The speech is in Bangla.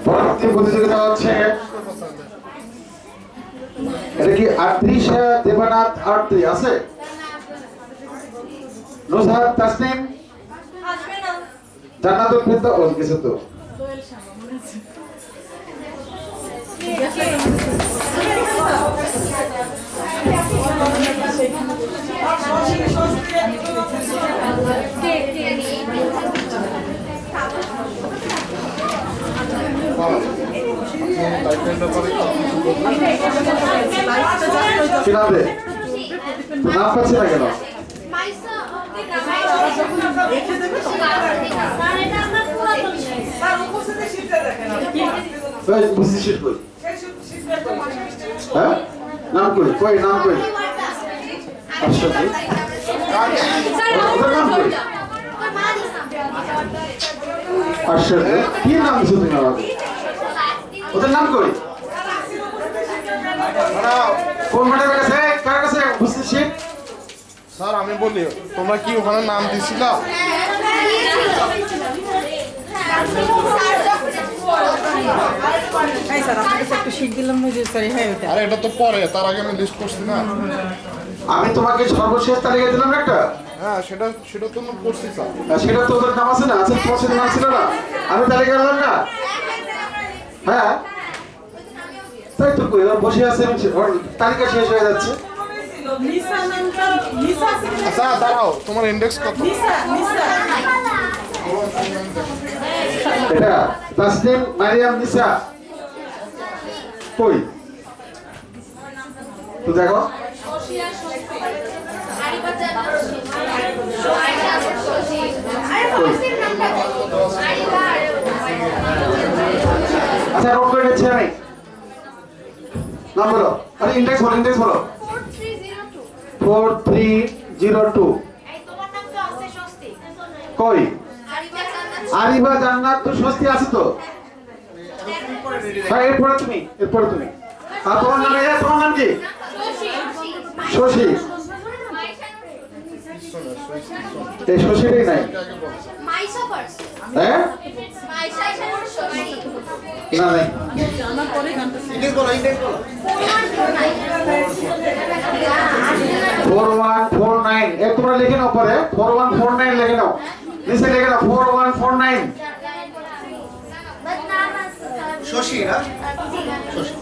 পরবর্তী প্রতিযোগিতা হচ্ছে এটা কি 38 দেবানাথ 38 আছে নুসহাত তাসনিম জান্নাতুল ফেরদৌস কিছু তো নাম পাচ্ছি না কেন হ্যাঁ নাম কই কই নাম কই আচ্ছা নাম কই আচ্ছা কি নাম দিছো তুমি আমাকে ওদের নাম কই কোন ম্যাডামের কাছে কার কাছে বুঝতেছি স্যার আমি বলি তোমরা কি ওখানে নাম দিছিলা আরে এটা তো পরে তার আগে আমি লিস্ট করছি না আমি তোমাকে সর্বশেষ তালিকা দিলাম একটা হ্যাঁ সেটা তো আমি করছি স্যার সেটা তো ওদের নাম আছে না আছে পছন্দ নাম ছিল না আমি তালিকা দিলাম না হ্যাঁ তাই তো কই ওরা বসে আছে তালিকা শেষ হয়ে যাচ্ছে আচ্ছা দাঁড়াও তোমার ইন্ডেক্স কত এটা তাসনিম মারিয়াম নিসা কই তো দেখো আচ্ছা নোট করে নিচ্ছি আমি নাম বলো আরে ইন্ডেক্স বলো 4302 কই আরিবা জান্নাত তো স্বস্তি আছে তো হ্যাঁ এরপরে তুমি আর তোমার নাম কি শশী এই শশীরই নাই হ্যাঁ না নাই 4149 তোমরা লিখে নাও পরে 4149 লিখে নাও নিচে লিখে নাও 4149 শশী না শশী